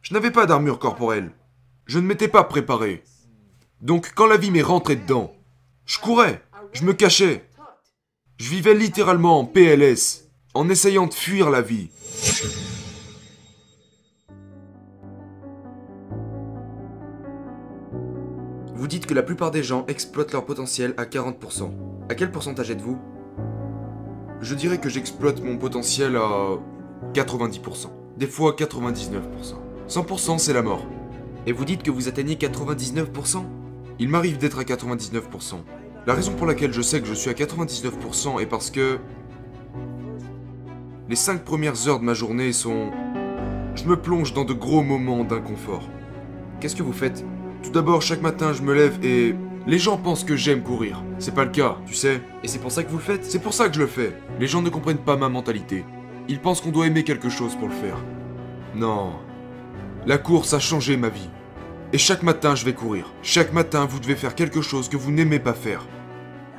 Je n'avais pas d'armure corporelle. Je ne m'étais pas préparé. Donc quand la vie m'est rentrée dedans, je courais, je me cachais. Je vivais littéralement en PLS, en essayant de fuir la vie. Vous dites que la plupart des gens exploitent leur potentiel à 40%. À quel pourcentage êtes-vous? Je dirais que j'exploite mon potentiel à 90%. Des fois 99%. 100% c'est la mort. Et vous dites que vous atteignez 99%? Il m'arrive d'être à 99%. La raison pour laquelle je sais que je suis à 99% est parce que... les 5 premières heures de ma journée sont... je me plonge dans de gros moments d'inconfort. Qu'est-ce que vous faites? Tout d'abord, chaque matin, je me lève et... les gens pensent que j'aime courir. C'est pas le cas, tu sais. Et c'est pour ça que vous le faites? C'est pour ça que je le fais. Les gens ne comprennent pas ma mentalité. Ils pensent qu'on doit aimer quelque chose pour le faire. Non. La course a changé ma vie. Et chaque matin, je vais courir. Chaque matin, vous devez faire quelque chose que vous n'aimez pas faire.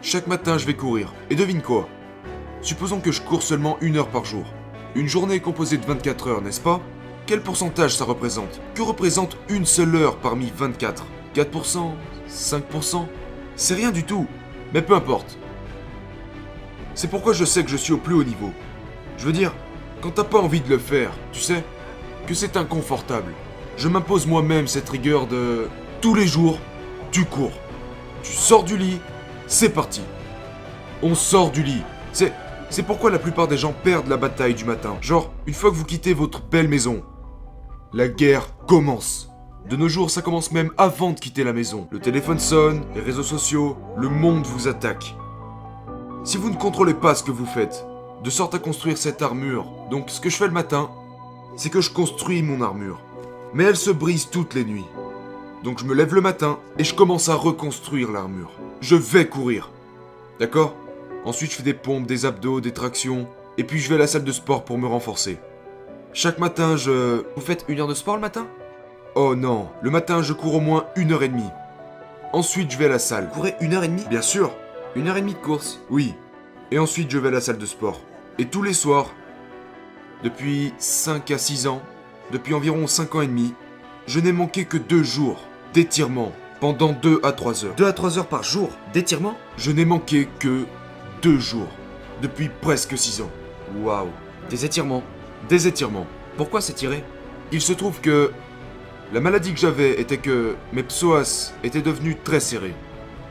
Chaque matin, je vais courir. Et devine quoi? Supposons que je cours seulement 1 heure par jour. Une journée est composée de 24 heures, n'est-ce pas? Quel pourcentage ça représente? Que représente une seule heure parmi 24? 4%? 5%? C'est rien du tout. Mais peu importe. C'est pourquoi je sais que je suis au plus haut niveau. Je veux dire, quand t'as pas envie de le faire, tu sais, que c'est inconfortable. Je m'impose moi-même cette rigueur de... tous les jours, tu cours. Tu sors du lit, c'est parti. On sort du lit. C'est pourquoi la plupart des gens perdent la bataille du matin. Genre, une fois que vous quittez votre belle maison, la guerre commence. De nos jours, ça commence même avant de quitter la maison. Le téléphone sonne, les réseaux sociaux, le monde vous attaque. Si vous ne contrôlez pas ce que vous faites, de sorte à construire cette armure, donc ce que je fais le matin, c'est que je construis mon armure. Mais elle se brise toutes les nuits. Donc je me lève le matin et je commence à reconstruire l'armure. Je vais courir. D'accord? Ensuite je fais des pompes, des abdos, des tractions, et puis je vais à la salle de sport pour me renforcer. Chaque matin je... Vous faites 1 heure de sport le matin? Oh non, le matin je cours au moins 1h30. Ensuite je vais à la salle. Vous courez 1h30? Bien sûr. 1h30 de course? Oui. Et ensuite je vais à la salle de sport. Et tous les soirs, depuis 5 à 6 ans, depuis environ 5 ans et demi, je n'ai manqué que 2 jours d'étirement pendant 2 à 3 heures. 2 à 3 heures par jour d'étirement? Je n'ai manqué que 2 jours depuis presque 6 ans. Waouh. Des étirements? Des étirements. Pourquoi s'étirer? Il se trouve que la maladie que j'avais était que mes psoas étaient devenus très serrés.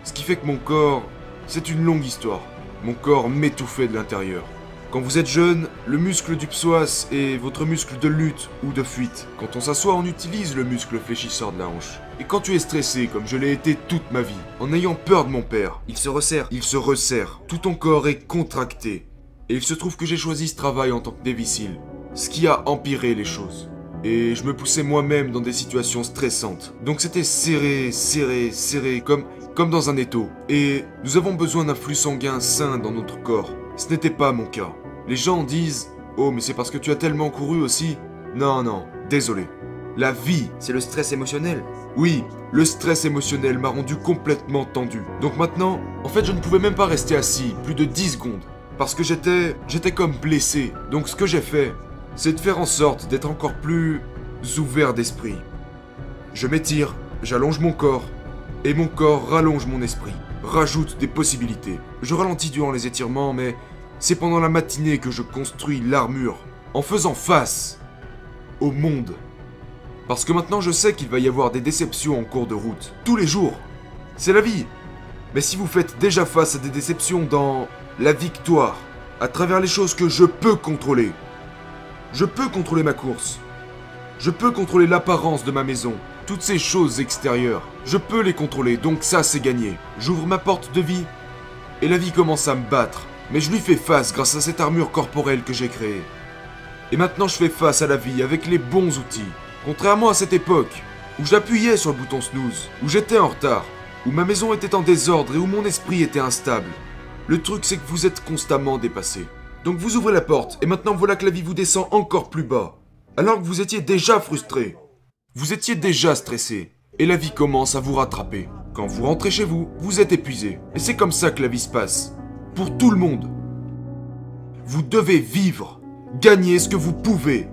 Ce qui fait que mon corps, c'est une longue histoire. Mon corps m'étouffait de l'intérieur. Quand vous êtes jeune, le muscle du psoas est votre muscle de lutte ou de fuite. Quand on s'assoit, on utilise le muscle fléchisseur de la hanche. Et quand tu es stressé, comme je l'ai été toute ma vie, en ayant peur de mon père, il se resserre. Il se resserre. Tout ton corps est contracté. Et il se trouve que j'ai choisi ce travail en tant que dévicile. Ce qui a empiré les choses. Et je me poussais moi-même dans des situations stressantes. Donc c'était serré, serré, serré, comme dans un étau. Et nous avons besoin d'un flux sanguin sain dans notre corps. Ce n'était pas mon cas. Les gens disent « Oh, mais c'est parce que tu as tellement couru aussi ?» Non, non, désolé. La vie... C'est le stress émotionnel. Oui, le stress émotionnel m'a rendu complètement tendu. Donc maintenant, en fait, je ne pouvais même pas rester assis plus de 10 secondes. Parce que j'étais comme blessé. Donc ce que j'ai fait, c'est de faire en sorte d'être encore plus ouvert d'esprit. Je m'étire, j'allonge mon corps, et mon corps rallonge mon esprit, rajoute des possibilités. Je ralentis durant les étirements, mais c'est pendant la matinée que je construis l'armure, en faisant face au monde. Parce que maintenant je sais qu'il va y avoir des déceptions en cours de route, tous les jours. C'est la vie. Mais si vous faites déjà face à des déceptions dans la victoire, à travers les choses que je peux contrôler, je peux contrôler ma course. Je peux contrôler l'apparence de ma maison. Toutes ces choses extérieures. Je peux les contrôler, donc ça c'est gagné. J'ouvre ma porte de vie, et la vie commence à me battre. Mais je lui fais face grâce à cette armure corporelle que j'ai créée. Et maintenant je fais face à la vie avec les bons outils. Contrairement à cette époque, où j'appuyais sur le bouton snooze, où j'étais en retard, où ma maison était en désordre et où mon esprit était instable. Le truc c'est que vous êtes constamment dépassé. Donc vous ouvrez la porte, et maintenant voilà que la vie vous descend encore plus bas. Alors que vous étiez déjà frustré. Vous étiez déjà stressé. Et la vie commence à vous rattraper. Quand vous rentrez chez vous, vous êtes épuisé. Et c'est comme ça que la vie se passe. Pour tout le monde. Vous devez vivre, gagner ce que vous pouvez,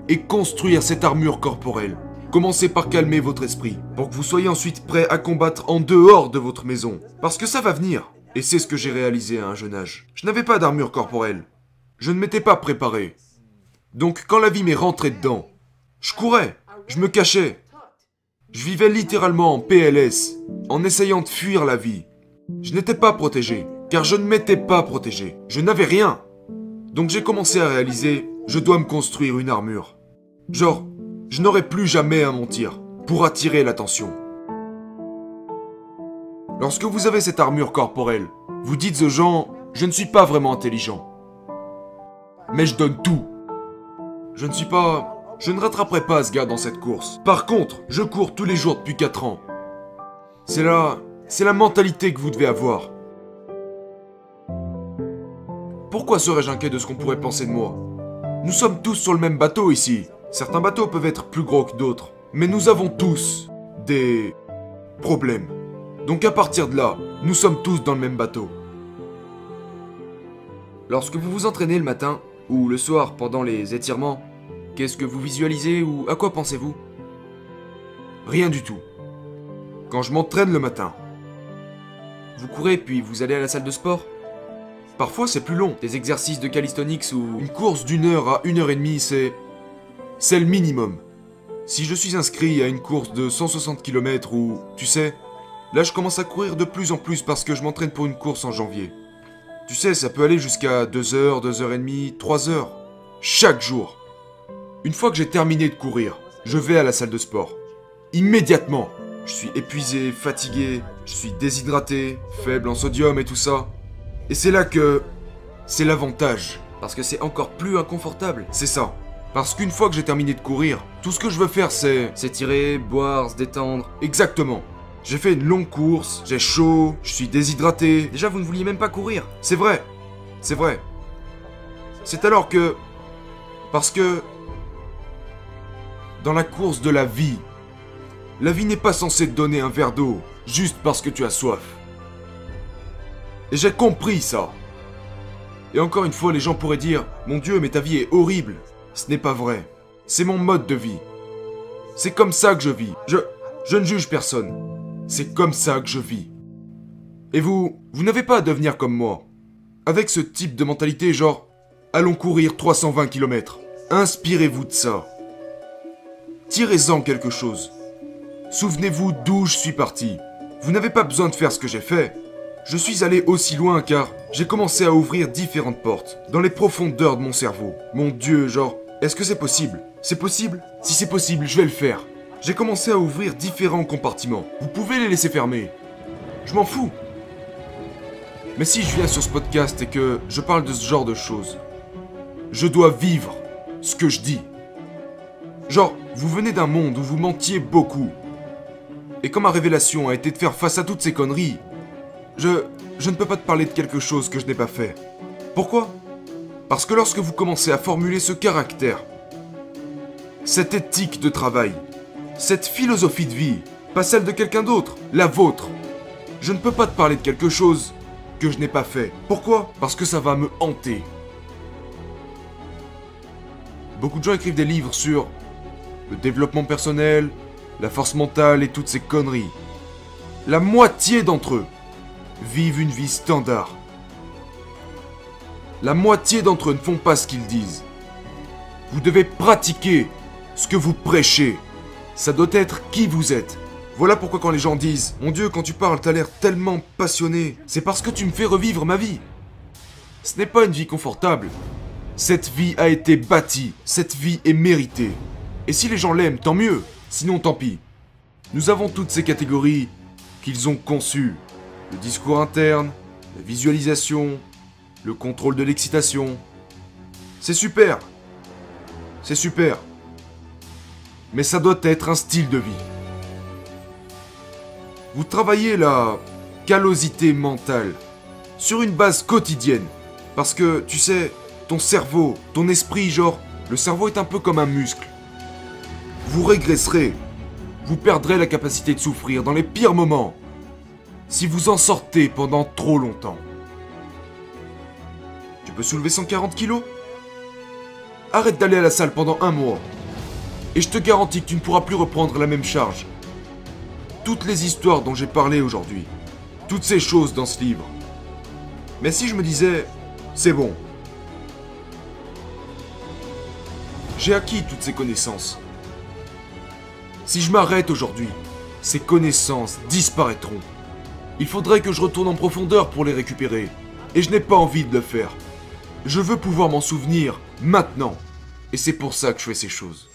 et construire cette armure corporelle. commencez par calmer votre esprit, pour que vous soyez ensuite prêt à combattre en dehors de votre maison. Parce que ça va venir. Et c'est ce que j'ai réalisé à un jeune âge. Je n'avais pas d'armure corporelle. Je ne m'étais pas préparé. Donc quand la vie m'est rentrée dedans, je courais, je me cachais. Je vivais littéralement en PLS, en essayant de fuir la vie. Je n'étais pas protégé, car je ne m'étais pas protégé. Je n'avais rien. Donc j'ai commencé à réaliser, je dois me construire une armure. Genre, je n'aurai plus jamais à mentir, pour attirer l'attention. Lorsque vous avez cette armure corporelle, vous dites aux gens, je ne suis pas vraiment intelligent. Mais je donne tout. Je ne rattraperai pas ce gars dans cette course. Par contre, je cours tous les jours depuis 4 ans. C'est la mentalité que vous devez avoir. Pourquoi serais-je inquiet de ce qu'on pourrait penser de moi? Nous sommes tous sur le même bateau ici. Certains bateaux peuvent être plus gros que d'autres. Mais nous avons tous des problèmes. Donc à partir de là, nous sommes tous dans le même bateau. Lorsque vous vous entraînez le matin, ou le soir pendant les étirements, qu'est-ce que vous visualisez ou à quoi pensez-vous? Rien du tout. Quand je m'entraîne le matin, Vous courez puis vous allez à la salle de sport? parfois c'est plus long. Des exercices de calisthenics ou... Une course d'1 heure à 1 h 30, c'est le minimum. Si je suis inscrit à une course de 160 km ou, tu sais, là je commence à courir de plus en plus parce que je m'entraîne pour une course en janvier. Tu sais, ça peut aller jusqu'à 2 heures, 2 h 30, 3 heures. Chaque jour. Une fois que j'ai terminé de courir, je vais à la salle de sport. Immédiatement. Je suis épuisé, fatigué, je suis déshydraté, faible en sodium et tout ça. Et c'est là que... c'est l'avantage. Parce que c'est encore plus inconfortable. C'est ça. Parce qu'une fois que j'ai terminé de courir, tout ce que je veux faire c'est... S'étirer, boire, se détendre. Exactement. J'ai fait une longue course, j'ai chaud, je suis déshydraté. Déjà, vous ne vouliez même pas courir. C'est vrai. C'est vrai. C'est alors que... Parce que... Dans la course de la vie n'est pas censée te donner un verre d'eau juste parce que tu as soif. Et j'ai compris ça. Et encore une fois, les gens pourraient dire « Mon Dieu, mais ta vie est horrible !» Ce n'est pas vrai. C'est mon mode de vie. C'est comme ça que je vis. Je ne juge personne. C'est comme ça que je vis. Et vous n'avez pas à devenir comme moi. Avec ce type de mentalité genre « Allons courir 320 km ». Inspirez-vous de ça. Tirez-en quelque chose. Souvenez-vous d'où je suis parti. Vous n'avez pas besoin de faire ce que j'ai fait. Je suis allé aussi loin car j'ai commencé à ouvrir différentes portes dans les profondeurs de mon cerveau. Mon Dieu, genre, est-ce que c'est possible? C'est possible? Si c'est possible, je vais le faire. J'ai commencé à ouvrir différents compartiments. Vous pouvez les laisser fermer. Je m'en fous. Mais si je viens sur ce podcast et que je parle de ce genre de choses, je dois vivre ce que je dis. Genre, vous venez d'un monde où vous mentiez beaucoup. Et quand ma révélation a été de faire face à toutes ces conneries, je ne peux pas te parler de quelque chose que je n'ai pas fait. Pourquoi? Parce que lorsque vous commencez à formuler ce caractère, cette éthique de travail, cette philosophie de vie, pas celle de quelqu'un d'autre, la vôtre, je ne peux pas te parler de quelque chose que je n'ai pas fait. Pourquoi? Parce que ça va me hanter. Beaucoup de gens écrivent des livres sur le développement personnel, la force mentale et toutes ces conneries. La moitié d'entre eux vivent une vie standard. La moitié d'entre eux ne font pas ce qu'ils disent. Vous devez pratiquer ce que vous prêchez. Ça doit être qui vous êtes. Voilà pourquoi quand les gens disent « Mon Dieu, quand tu parles, t'as l'air tellement passionné. » C'est parce que tu me fais revivre ma vie. Ce n'est pas une vie confortable. Cette vie a été bâtie. Cette vie est méritée. Et si les gens l'aiment, tant mieux. Sinon, tant pis. Nous avons toutes ces catégories qu'ils ont conçues. Le discours interne, la visualisation, le contrôle de l'excitation. C'est super. C'est super. Mais ça doit être un style de vie. Vous travaillez la callosité mentale sur une base quotidienne. Parce que, tu sais, ton cerveau, ton esprit, genre, le cerveau est un peu comme un muscle. Vous régresserez. Vous perdrez la capacité de souffrir dans les pires moments. Si vous en sortez pendant trop longtemps. Tu peux soulever 140 kilos? Arrête d'aller à la salle pendant 1 mois. Et je te garantis que tu ne pourras plus reprendre la même charge. Toutes les histoires dont j'ai parlé aujourd'hui, toutes ces choses dans ce livre. Mais si je me disais, c'est bon. J'ai acquis toutes ces connaissances. Si je m'arrête aujourd'hui, ces connaissances disparaîtront. Il faudrait que je retourne en profondeur pour les récupérer. Et je n'ai pas envie de le faire. Je veux pouvoir m'en souvenir maintenant. Et c'est pour ça que je fais ces choses.